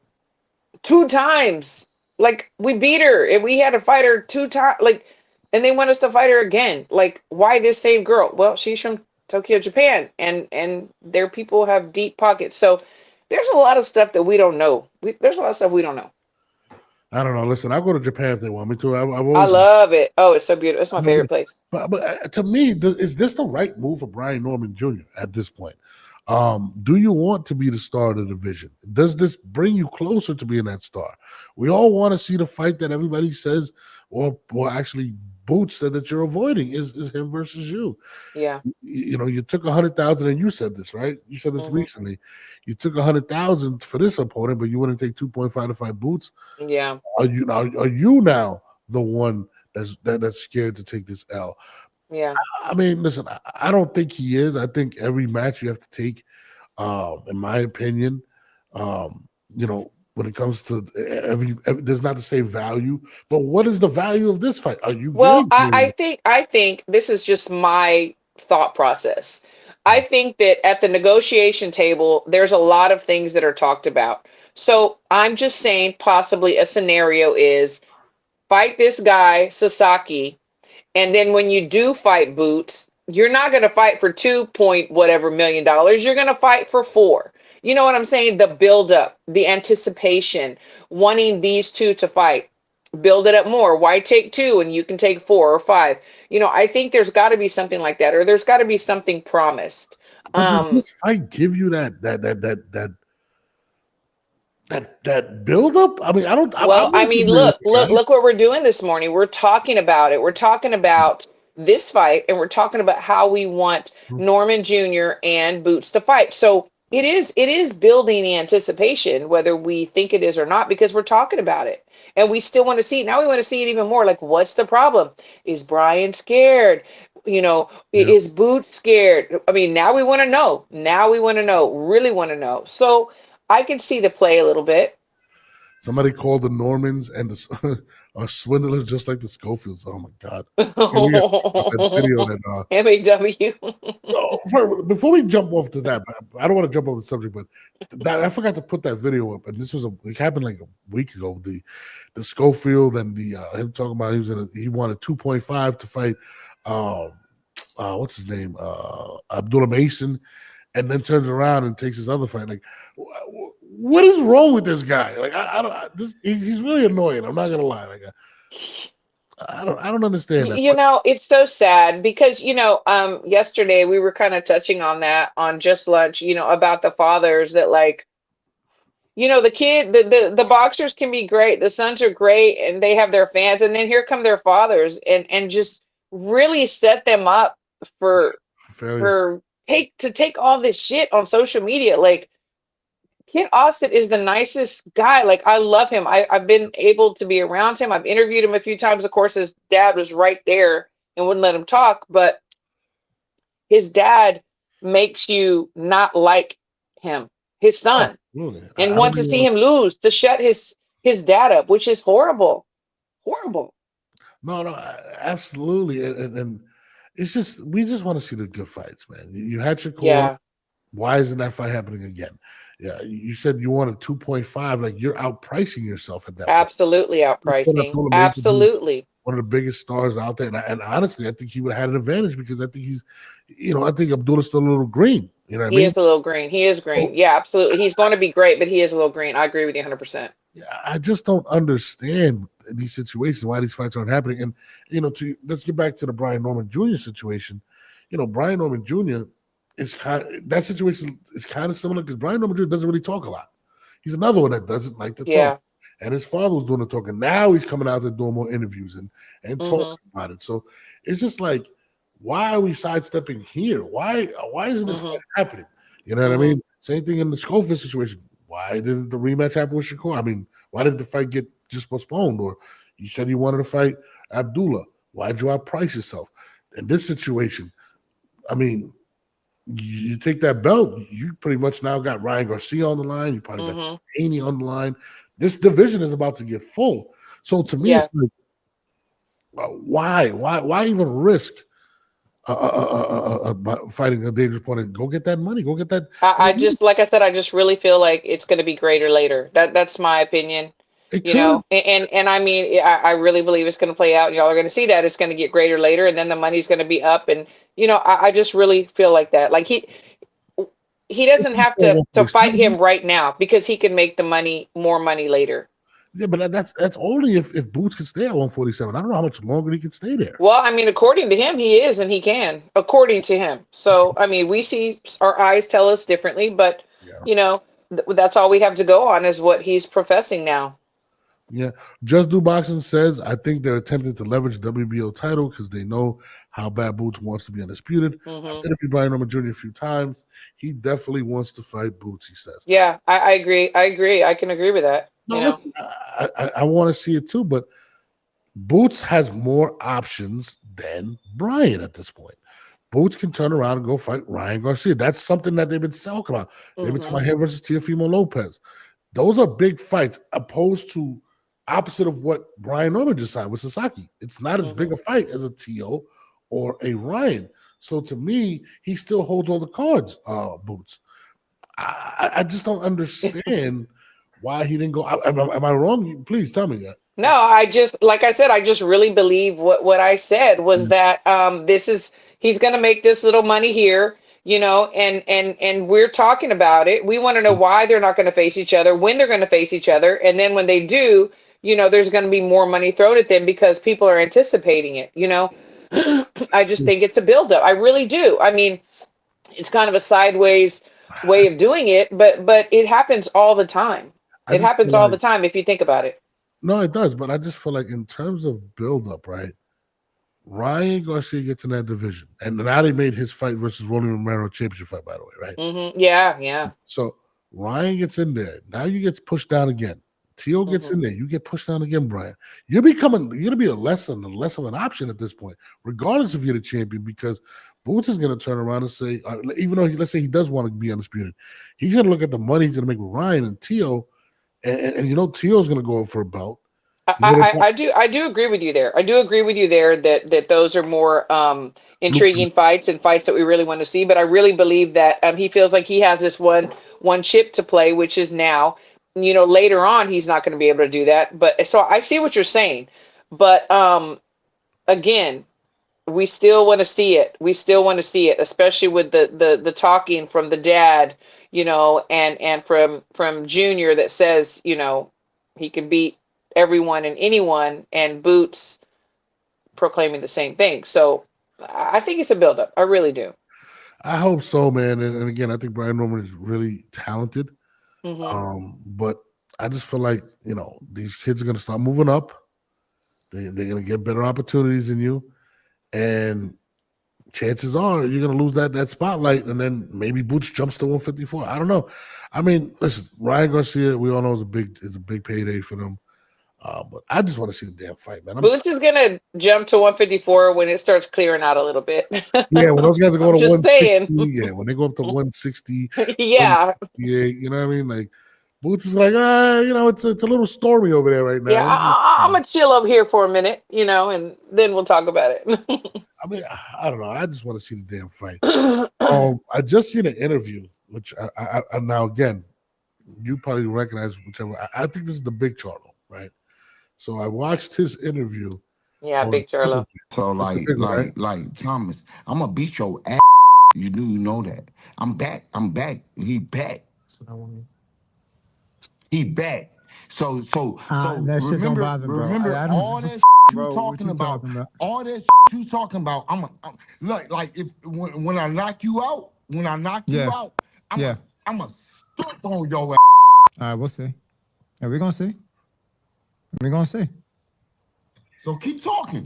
2 times. Like we beat her, and we had to fight her 2 times. Like, and they want us to fight her again. Like, why this same girl? Well, she's from Tokyo, Japan, and their people have deep pockets. So there's a lot of stuff that we don't know. There's a lot of stuff we don't know. I don't know. Listen, I'll go to Japan if they want me to. I've I always, love it. Oh, it's so beautiful. It's my favorite place. but to me, is this the right move for Brian Norman Jr. at this point? Do you want to be the star of the division? Does this bring you closer to being that star? We all want to see the fight that everybody says, or actually Boots said that you're avoiding is him versus you. Yeah. You know, you took 100,000, and you said this, right? You said this Hmm. recently. You took 100,000 for this opponent, but you wouldn't take 2.5 to fight Boots. Yeah. Are you now the one that's scared to take this L? Yeah. I mean, listen, I don't think he is. I think every match you have to take, in my opinion, when it comes to there's not the same value. But what is the value of this fight? Are you Well, giving I think this is just my thought process. I think that at the negotiation table, there's a lot of things that are talked about. So I'm just saying possibly a scenario is fight this guy, Sasaki, and then when you do fight Boots, you're not going to fight for 2 point whatever million dollars. You're going to fight for 4. You know what I'm saying? The build up, the anticipation, wanting these two to fight. Build it up more. Why take 2 and you can take 4 or 5? I think there's got to be something like that, or there's got to be something promised. but does Um, this fight give you that build up? I mean, I don't. Well, I'm I not mean, familiar with look, the look, guy. look what we're doing this morning. We're talking about it. We're talking about this fight, and we're talking about how we want Norman Jr. and Boots to fight. So it is building the anticipation, whether we think it is or not, because we're talking about it. And we still want to see it. Now we want to see it even more. Like, what's the problem? Is Brian scared? Yeah. Is Boots scared? I mean, now we want to know. Now we want to know, really want to know. So I can see the play a little bit. Somebody called the Normans and are swindlers just like the Schofields. Oh my God! Here we are with that video that MAW. before we jump off to that, but I don't want to jump off the subject, but I forgot to put that video up, and it happened like a week ago. The Schofield and the him talking about he wanted 2.5 to fight um what's his name Abdullah Mason, and then turns around and takes his other fight. Like, what is wrong with this guy? Like, I don't. He's really annoying. I'm not gonna lie. Like, I don't understand that. But It's so sad because, yesterday we were kind of touching on that on just lunch, about the fathers that, like, the kid, the boxers can be great, the sons are great, and they have their fans, and then here come their fathers and just really set them up for failure. for take all this shit on social media. Like, Kid Austin is the nicest guy. Like, I love him. I've been able to be around him. I've interviewed him a few times. Of course, his dad was right there and wouldn't let him talk, but his dad makes you not like him, his Oh, son, really? and I don't want to even see want. him lose to shut his dad up, which is horrible. Horrible. No, no, absolutely, and it's just we just want to see the good fights, man. You had Shakur. Yeah, Why isn't that fight happening again? Yeah, you said you wanted 2.5. Like, you're outpricing yourself at that point. absolutely Before that outpricing. told Mason, who's Absolutely. one of the biggest stars out there, and honestly, I think he would have had an advantage because I think I think Abdullah's still a little green. You know what I He mean? is a little green. He is green. So, Yeah, absolutely. He's going to be great, but he is a little green. I agree with you 100%. yeah, I just don't understand these situations, why these fights aren't happening. And let's get back to the Brian Norman Jr. situation. Brian Norman Jr. That situation is kind of similar because Brian Norman Jr. doesn't really talk a lot. He's another one that doesn't like to talk. Yeah. And his father was doing the talking. Now he's coming out there doing more interviews and talking Hmm. about it. So it's just like, why are we sidestepping here? Why isn't this Hmm. fight happening? You know what I Hmm. mean? Same thing in the Schofield situation. Why didn't the rematch happen with Shakur? I mean, why did the fight get just postponed? Or you said you wanted to fight Abdullah. Why'd you outprice yourself? In this situation, I mean, you take that belt, you pretty much now got Ryan Garcia on the line. You probably got Hmm. Haney on the line. This division is about to get full. So to me, Yeah. it's like, why even risk fighting a dangerous opponent? Go get that money. Go get that. I just, like I said, I just really feel like it's going to be greater later. That's my opinion. It could. And I mean, I really believe it's going to play out. Y'all are going to see that it's going to get greater later, and then the money's going to be up. And I just really feel like that. Like, he doesn't have to fight 147. him right now because he can make the more money later. Yeah, but that's only if Boots can stay at 147. I don't know how much longer he can stay there. Well, I mean, according to him, he is, and he can, according to him. So, I mean, we see our eyes tell us differently, but Yeah. you know, that's all we have to go on is what he's professing now. Yeah. Just Do Boxing says, I think they're attempting to leverage the WBO title because they know how bad Boots wants to be undisputed. I've interviewed Brian Norman Jr. a few times. He definitely wants to fight Boots, he says. Yeah, I agree. I agree. I can agree with that. No, listen, I want to see it too, but Boots has more options than Brian at this point. Boots can turn around and go fight Ryan Garcia. That's something that they've been talking about. They've been talking about him versus Teofimo Lopez. Those are big fights, opposed to opposite of what Brian Norman just signed with Sasaki. It's not as big a fight as a Teo or a Ryan. So to me, he still holds all the cards, Boots. I just don't understand why he didn't go. Am I wrong? Please tell me that. No, I just, like I said, I just really believe what I said was that he's going to make this little money here, you know, and we're talking about it. We want to know why they're not going to face each other, when they're going to face each other, and then when they do, you know, there's going to be more money thrown at them because people are anticipating it, you know. I just think it's a buildup. I really do. I mean, it's kind of a sideways way of doing it, but it happens all the time. It happens all the time if you think about it. No, it does, but I just feel like in terms of build-up, right? Ryan Garcia gets in that division, and now they made his fight versus Rolly Romero championship fight, by the way, right? Yeah. So Ryan gets in there. Now you get pushed down again. Teo gets in there. You get pushed down again, Brian. You're going to be less of an option at this point, regardless if you're the champion, because Boots is going to turn around and say, even though let's say he does want to be undisputed, he's going to look at the money he's going to make with Ryan and Teo. And you know, Teo's going to go for a belt. I do agree with you there. I do agree with you there that those are more intriguing fights and fights that we really want to see. But I really believe that he feels like he has this one chip to play, which is now. You know, later on he's not going to be able to do that. But so I see what you're saying. But again, we still want to see it. We still want to see it, especially with the talking from the dad, you know, and from Junior that says, you know, he can beat everyone and anyone, and Boots proclaiming the same thing. So I think it's a buildup. I really do. I hope so, man. And again, I think Brian Norman is really talented. But I just feel like, you know, these kids are going to start moving up. They're going to get better opportunities than you. And chances are you're going to lose that spotlight, and then maybe Boots jumps to 154. I don't know. I mean, listen, Ryan Garcia, we all know is a big payday for them. But I just want to see the damn fight, man. Boots is going to jump to 154 when it starts clearing out a little bit. Yeah, when those guys are going to 160. Saying. Yeah, when they go up to 160. Yeah. You know what I mean? Like, Boots is like, you know, it's a little stormy over there right now. Yeah, I'm going to chill up here for a minute, you know, and then we'll talk about it. I mean, I don't know. I just want to see the damn fight. I just seen an interview, which I now, again, you probably recognize whichever. I think this is the Big Charlo, right? So I watched his interview. Yeah, Big Charlo. So like Thomas, I'm gonna beat your ass. You know that. I'm back. He back. That's what I want. He back. So that shit don't bother, bro. Remember I all that bro, talking about. All that you talking about. I'm like if when I knock you out, I'm a stop on your ass. All right, we'll see. Yeah, we're gonna see. We're gonna see. So keep talking.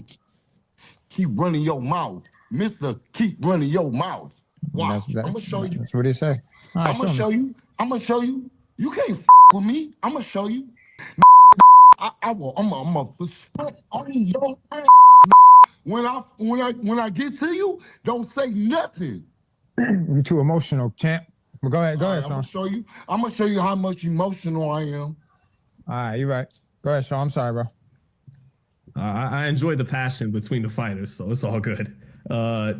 Keep running your mouth. Mister, keep running your mouth. Watch. I'm gonna show you. That's what he say. Right, I'm gonna show you. You can't with me. I'm gonna show you. I'm gonna spit on your ass. When I get to you, don't say nothing. You too emotional, champ. Well, go ahead, Sean. I'm gonna show you how much emotional I am. All right, you're right. Go ahead, Sean. I'm sorry, bro. I enjoy the passion between the fighters, so it's all good. But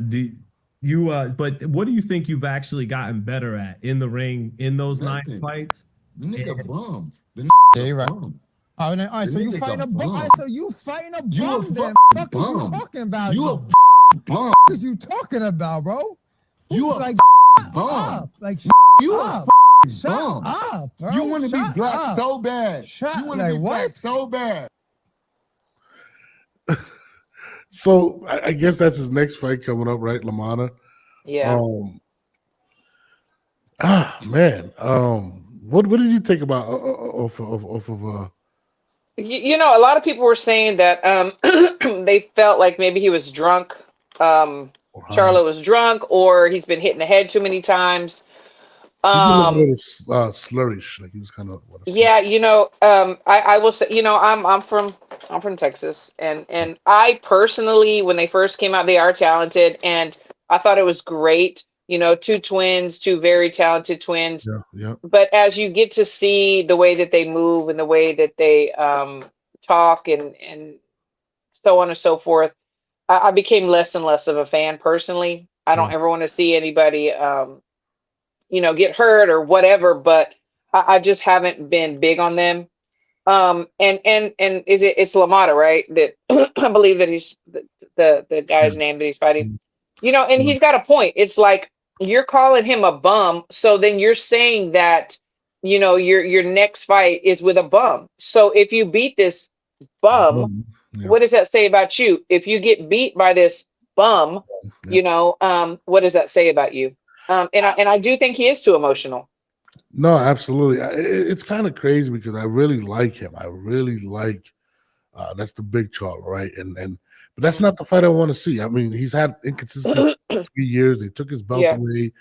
what do you think you've actually gotten better at in the ring in those 9 fights? The nigga bum. Yeah, you're right. All right, so you fighting a bum. All right, so you fighting a bum then. Fuck is you talking about? You a bum. What is you talking about, bro? You like bum. up. Like, You up. a Shut bum. up, bro. You want to be Shut black up. so bad. Shut- You want to like, be what? black so bad. So I guess that's his next fight coming up, right, Lamana? Yeah. Man. What did you think about off of You know, a lot of people were saying that they felt like maybe he was drunk. Ohio? Charlo was drunk, or he's been hit in the head too many times. He did look a little slurish, like he was kind of. Yeah, you know, I will say, you know, I'm from Texas, and I personally, when they first came out, they are talented, and I thought it was great. You know, two twins, two very talented twins. Yeah. But as you get to see the way that they move and the way that they talk and so on and so forth, I became less and less of a fan personally. I don't ever want to see anybody you know, get hurt or whatever, but I just haven't been big on them. And it's Lamata, right? That I believe that he's the guy's name that he's fighting. You know, and he's got a point. It's like you're calling him a bum, so then you're saying that, you know, your next fight is with a bum. So if you beat this bum, what does that say about you? If you get beat by this bum, you know, what does that say about you? And I do think he is too emotional. No, absolutely. It's kind of crazy because I really like him. I really like that's the big Charlo, right? But that's not the fight I want to see. I mean, he's had inconsistency for 3 years. They took his belt away.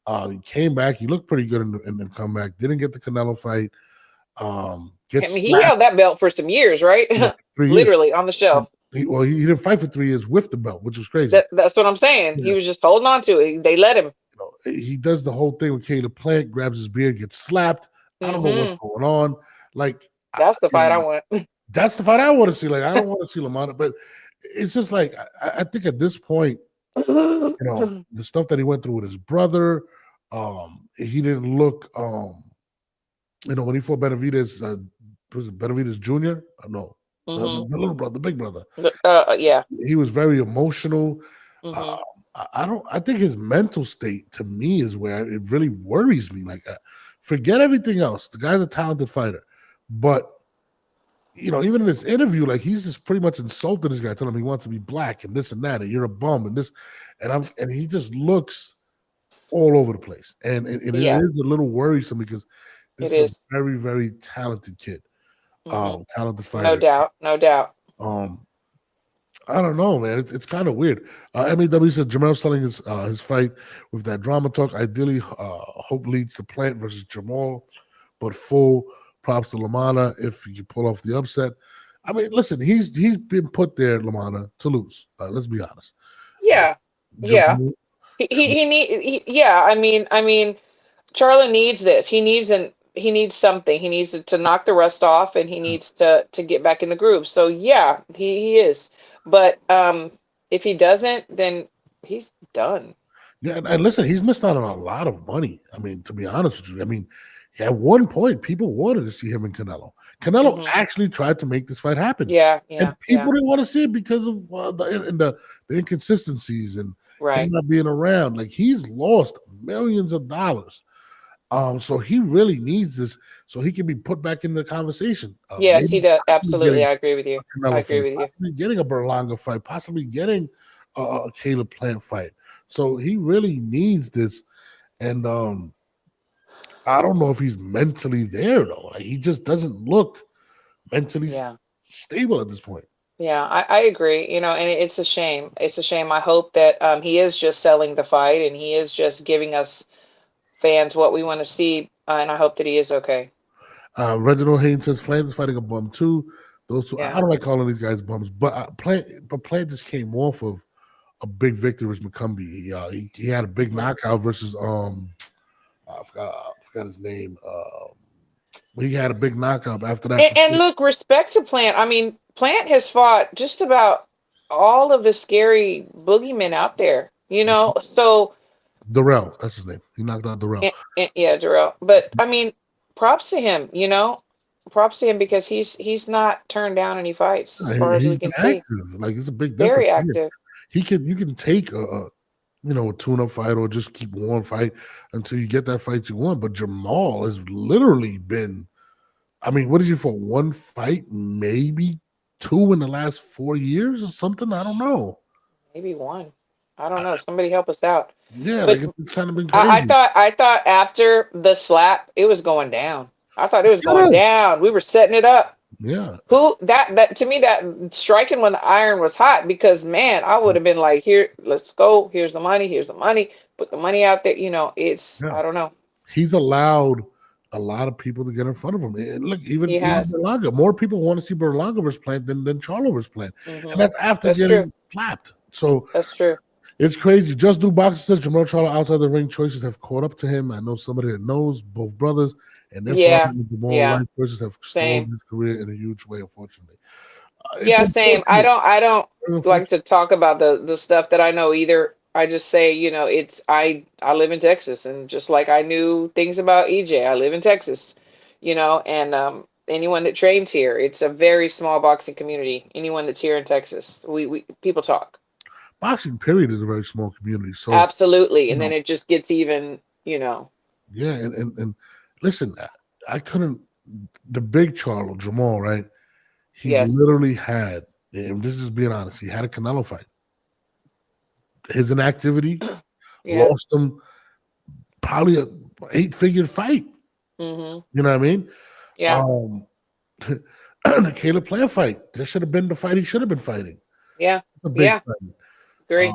He came back. He looked pretty good in the comeback. Didn't get the Canelo fight. I mean, he held that belt for some years, right? Yeah, 3 years. Literally on the shelf. He didn't fight for 3 years with the belt, which was crazy. That's what I'm saying. He was just holding on to it. They let him. He does the whole thing with Caleb Plant, grabs his beard, gets slapped. I don't know what's going on. Like, that's the fight I want. That's the fight I want to see. Like, I don't want to see Lamont, but it's just like I think at this point, you know, the stuff that he went through with his brother, he didn't look, you know, when he fought Benavidez, was it Benavidez Jr.? No, the little brother, the big brother. Yeah, he was very emotional. I think his mental state to me is where it really worries me. Like, forget everything else. The guy's a talented fighter, but you know, even in this interview, like he's just pretty much insulted this guy, telling him he wants to be black and this and that, and you're a bum and this, and he just looks all over the place, and it is a little worrisome because this is a very, very talented kid, talented fighter. No doubt. I don't know, man. It's kind of weird. MEW said Jamal's selling his fight with that drama talk. Ideally, hope leads to Plant versus Jamal, but full props to Lamana if he can pull off the upset. I mean, listen, he's been put there, Lamana, to lose. Let's be honest. Yeah. He need. Yeah. I mean, Charlo needs this. He needs something. He needs to knock the rust off, and he needs to get back in the groove. So yeah, he is. But if he doesn't, then he's done. Yeah, and listen, he's missed out on a lot of money. I mean, to be honest with you, I mean, at one point, people wanted to see him and Canelo. Canelo actually tried to make this fight happen. Yeah. And people didn't want to see it because of the inconsistencies and him not being around. Like, he's lost millions of dollars. So he really needs this so he can be put back in the conversation. Yes, he does. Absolutely. I agree with you. Getting a Berlanga fight, possibly getting a Caleb Plant fight. So he really needs this. And I don't know if he's mentally there, though. Like, he just doesn't look mentally stable at this point. Yeah, I agree. You know, and it's a shame. It's a shame. I hope that he is just selling the fight and he is just giving us fans what we want to see, and I hope that he is okay. Reginald Haynes says Plant is fighting a bum too. Those two, I don't like calling these guys bums, but Plant just came off of a big victory with McCumbee. He had a big knockout versus I forgot his name. He had a big knockout after that. And look, respect to Plant. I mean, Plant has fought just about all of the scary boogeymen out there. You know, so. Darrell, that's his name. He knocked out Darrell. Yeah, Darrell. But I mean, props to him. You know, props to him because he's not turned down any fights as far as we can see. Like, it's a big difference. Very active. You can take a tune-up fight or just keep one fight until you get that fight you want. But Jamal has literally been, I mean, what is he for? One fight, maybe two in the last 4 years or something? I don't know. Maybe one. I don't know. Somebody help us out. Yeah, But like it's kind of been I crazy. thought after the slap, it was going down. I thought it was going Yes. down. We were setting it up. Yeah. Who that to me, that striking when the iron was hot, because man, I would have been like, here, let's go. Here's the money. Here's the money. Put the money out there. It's Yeah. I don't know. He's allowed a lot of people to get in front of him. And look, even has. Berlanga, more people want to see Berlanga versus Plant than Charlo versus Plant. Mhm. And that's after That's getting true. slapped. So That's true. it's crazy. Just Do Boxing says Jamal Charlo outside the ring choices have caught up to him. I know somebody that knows both brothers, and their Yeah. father and Jamal Yeah. life choices have Same. stalled his career in a huge way, unfortunately. Yeah, same. I don't Very like to talk about the stuff that I know either. I just say, it's I live in Texas, and just like I knew things about EJ, I live in Texas, and anyone that trains here, it's a very small boxing community. Anyone that's here in Texas, we people talk. Boxing period is a very small community. So Absolutely. And then it just gets even, yeah, and listen, I couldn't, the big Charlo, Jamal, right? He Yes. literally had, and this is just being honest, he had a Canelo fight. His inactivity Yes. lost him probably a 8-figure fight. Mhm. You know what I mean? Yeah. The Caleb Plant fight, this should have been the fight he should have been fighting. Yeah. A big Yeah. fight. Great.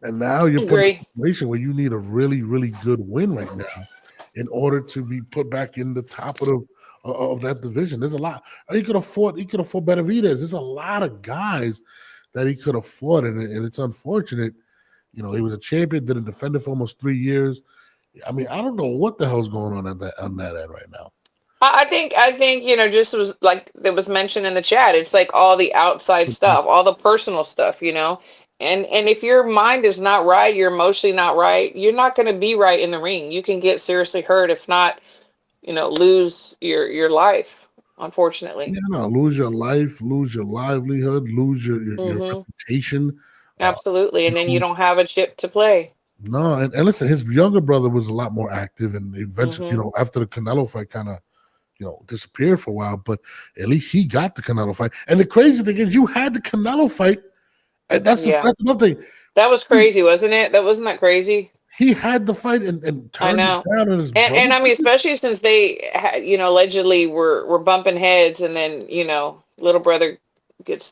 And now you're put in a Agree. situation where you need a really, really good win right now in order to be put back in the top of that division. There's a lot. He could have fought Benavidez. There's a lot of guys that he could have fought, and it's unfortunate. He was a champion, didn't defend it for almost 3 years. I mean, I don't know what the hell's going on that end right now. I think just was like that was mentioned in the chat. It's like all the outside stuff, all the personal stuff, and if your mind is not right, you're emotionally not right, you're not going to be right in the ring. You can get seriously hurt, if not, lose your life, unfortunately. Yeah, no, lose your life, lose your livelihood, lose your reputation. Absolutely, and then you don't have a chip to play. No, and listen, his younger brother was a lot more active, and eventually, after the Canelo fight, kind of, disappeared for a while. But at least he got the Canelo fight. And the crazy thing is, you had the Canelo fight, and that's another thing. That was crazy, wasn't it? Wasn't that crazy? He had the fight and turned it down, and and I mean, especially since they allegedly were bumping heads, and then little brother gets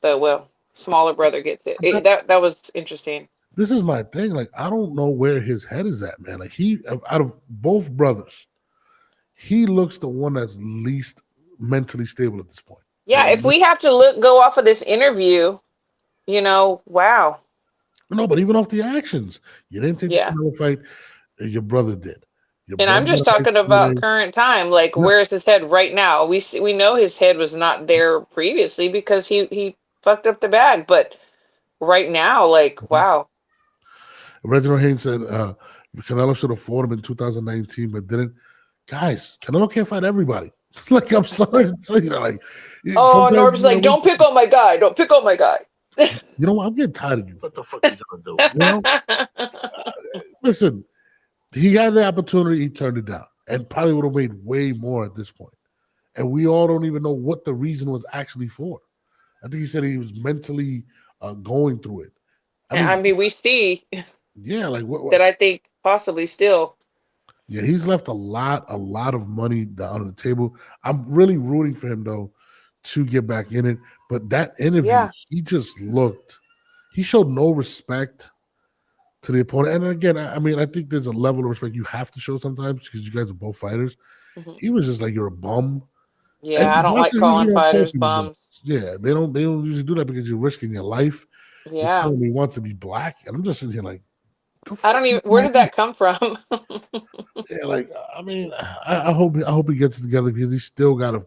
smaller brother gets it. That was interesting. This is my thing. Like, I don't know where his head is at, man. Like, out of both brothers, he looks the one that's least mentally stable at this point. Yeah, if we have to go off of this interview, wow. No, but even off the actions, you didn't take the Canelo fight. Your brother did. And I'm just talking about current time. Like, where's his head right now? We know his head was not there previously because he fucked up the bag. But right now, like, wow. Reginald Haynes said Canelo should have fought him in 2019, but didn't. Guys, Canelo can't fight everybody. Like, I'm sorry to tell you, like. Oh, Norb's like, don't pick on my guy. Don't pick on my guy. You know what? I'm getting tired of you. What the fuck are you gonna do? Listen, he had the opportunity, he turned it down, and probably would have made way more at this point. And we all don't even know what the reason was actually for. I think he said he was mentally going through it. I mean, we see. Yeah, like what? That I think possibly still. Yeah, he's left a lot of money down on the table. I'm really rooting for him though to get back in it. But that interview, he showed no respect to the opponent. And again, I mean, I think there's a level of respect you have to show sometimes because you guys are both fighters. He was just like, you're a bum. Yeah, and I don't like calling fighters bums. Yeah, they don't usually do that because you're risking your life. Yeah. You're telling me he wants to be black. And I'm just sitting here like, I don't even, where did that come from? Yeah, like, I mean, I hope he gets it together because he's still got a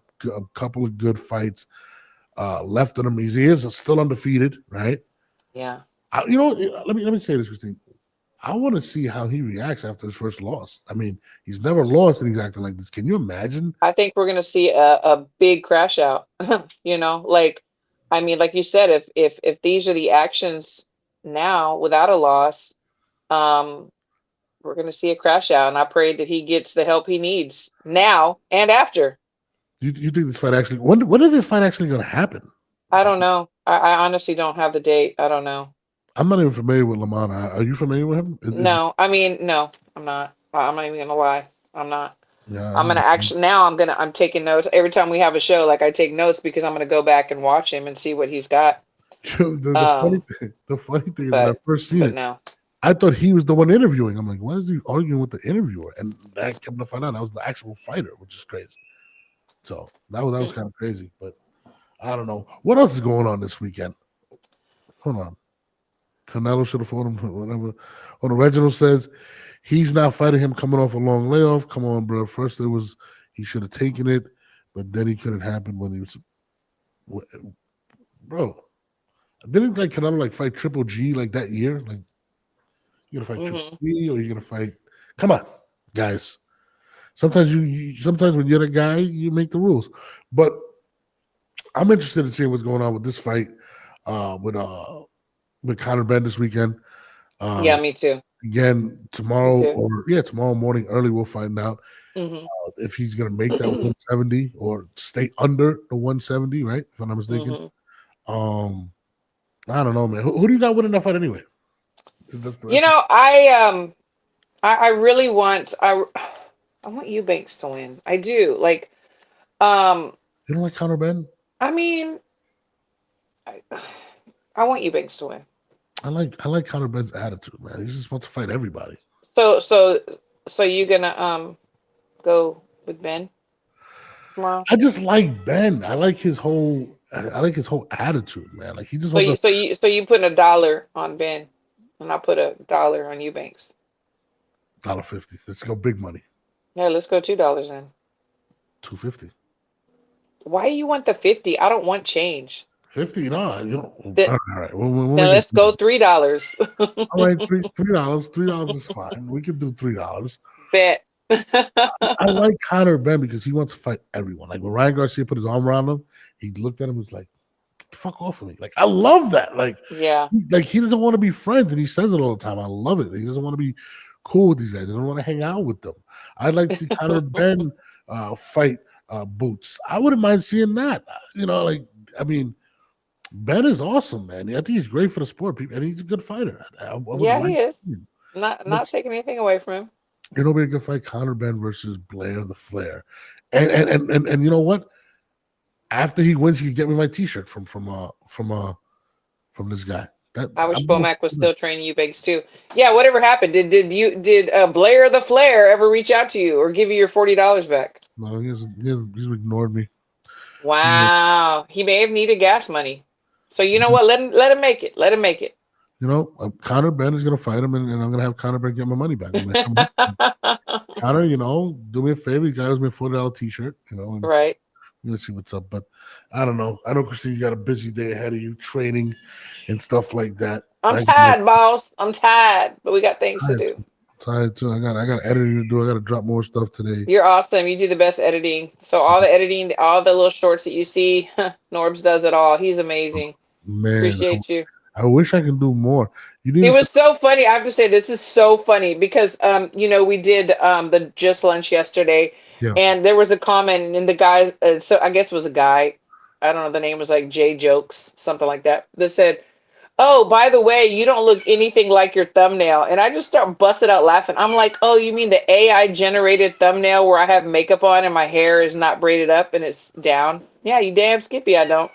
couple of good fights left in him. He is still undefeated, right? Yeah. Let me say this, Christine. I want to see how he reacts after his first loss. I mean, he's never lost and he's acting like this. Can you imagine? I think we're gonna see a big crash out. Like, I mean, like you said, if these are the actions now without a loss, we're going to see a crash out, and I pray that he gets the help he needs now and after. You think this fight actually? When is this fight actually going to happen? I don't know. I honestly don't have the date. I don't know. I'm not even familiar with Lamont. Are you familiar with him? No, I mean, no, I'm not. I'm not even gonna lie. I'm not. Yeah, I'm gonna actually now. I'm taking notes every time we have a show. Like I take notes because I'm gonna go back and watch him and see what he's got. the funny thing is when I first seen it, no. I thought he was the one interviewing. I'm like, why is he arguing with the interviewer? And I kept to find out that was the actual fighter, which is crazy. So that was kind of crazy. But I don't know what else is going on this weekend. Hold on. Canelo should have fought him, whatever. Well, Reginald says he's not fighting him coming off a long layoff. Come on, bro. First, he should have taken it, but then he couldn't happen when he was. Bro, didn't like Canelo fight Triple G like that year? Like, you're gonna fight Triple G or you're gonna fight? Come on, guys. Sometimes sometimes when you're the guy, you make the rules. But I'm interested in seeing what's going on with this fight. With Conor Benn this weekend. Yeah, me too. Again, tomorrow morning early, we'll find out if he's going to make that 170 or stay under the 170, right? If I'm not mistaken. I don't know, man. Who do you got winning that fight anyway? I really want want Eubanks to win. I do. Like, you don't like Conor Benn? I mean, I want Eubanks to win. I like Conor Benn's attitude, man. He's just wants to fight everybody. So you gonna go with Ben tomorrow? I just like Ben. I like his whole attitude, man. Like he just wants so you putting $1 on Ben, and I put $1 on Eubanks. $1.50. Let's go big money. Yeah, let's go $2 then. $2.50. Why you want the 50? I don't want change. 50, no, you don't. All right. Now let's go $3. All right, $3 is fine. We can do $3. Bet. I like Conor Benn because he wants to fight everyone. Like when Ryan Garcia put his arm around him, he looked at him and was like, "Get the fuck off of me!" Like I love that. Like he doesn't want to be friends, and he says it all the time. I love it. He doesn't want to be cool with these guys. He doesn't want to hang out with them. I'd like to see Conor Benn fight Boots. I wouldn't mind seeing that. Ben is awesome, man. I think he's great for the sport, and he's a good fighter. He is. Not taking anything away from him. You know, be a good fight: Conor Benn versus Blair the Flair, and you know what? After he wins, he can get me my T-shirt from this guy. I wish Womack was still training Eubanks too. Yeah, whatever happened? Did Blair the Flair ever reach out to you or give you your $40 back? No, he's ignored me. Wow, he may have needed gas money. So you know what? Let him make it. Let him make it. You know, Conor Benn is going to fight him, and I'm going to have Conor Benn get my money back. Conor, do me a favor. You guys me a $40 T-shirt. Right. Let's see what's up. But I don't know. I know, Christine, you got a busy day ahead of you, training and stuff like that. I'm tired, boss. I'm tired, but we got things to do. Tired too. I got editing to do. I got to drop more stuff today. You're awesome. You do the best editing. So all the editing, all the little shorts that you see, Norbs does it all. He's amazing. Man, appreciate you. I wish I could do more. It was so funny. I have to say, this is so funny because we did the Just Lunch yesterday, and there was a comment, and the guy, so I guess it was a guy, I don't know, the name was like J Jokes, something like that said, "Oh, by the way, you don't look anything like your thumbnail." And I just start busting out laughing. I'm like, "Oh, you mean the AI generated thumbnail where I have makeup on and my hair is not braided up and it's down?" Yeah, you damn Skippy, I don't.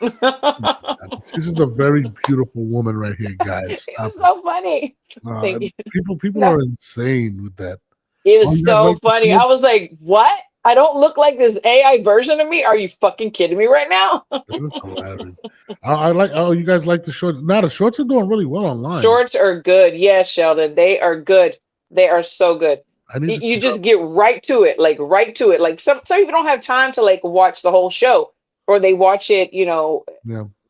This is a very beautiful woman right here, guys. It was so funny. Thank you. People are insane with that. It was so funny. I was like, what? I don't look like this AI version of me? Are you fucking kidding me right now? That is hilarious. I like. Oh, you guys like the shorts? Now the shorts are doing really well online. Shorts are good. Yes, Sheldon. They are good. They are so good. You just get right to it. Like right to it. Like some people don't have time to like watch the whole show, or they watch it,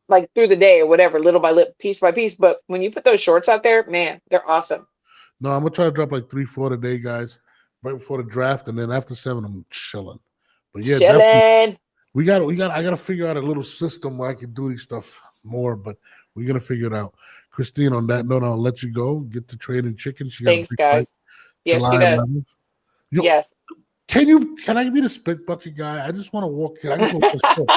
like through the day or whatever, little by little, piece by piece. But when you put those shorts out there, man, they're awesome. No, I'm gonna try to drop like 3-4 today, guys. Right before the draft, and then after 7, I'm chilling. But yeah, chilling. I gotta figure out a little system where I can do these stuff more, but we're gonna figure it out. Christine, on that note, I'll let you go. Get to Trading Chicken. She got Thanks, a big guys. fight Yes, she July does. 11th. Yo, Yes. Can I be the split bucket guy? I just want to walk in. I can go short.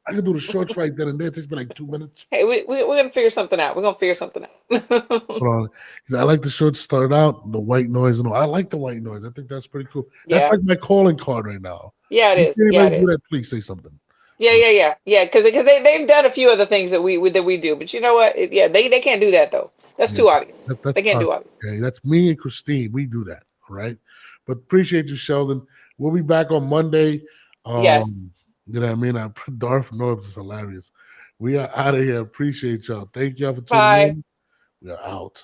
I can do the shorts right then and there. It takes me like 2 minutes. Hey, we're gonna figure something out. We're gonna figure something out. Hold on. I like the shorts start out, the white noise and all. I like the white noise. I think that's pretty cool. That's Yeah. like my calling card right now. Yeah, it If you is. see Yeah, anybody it do is. that, please say something. Yeah. Because they've done a few other things that we do, but you know what? They can't do that though. That's too obvious. That's They can't us. do obvious. Okay, that's me and Christine. We do that. All right. But appreciate you, Sheldon. We'll be back on Monday. Yes. You know what I mean? Darth Norbs is hilarious. We are out of here. Appreciate y'all. Thank y'all for tuning Bye. in. We are out.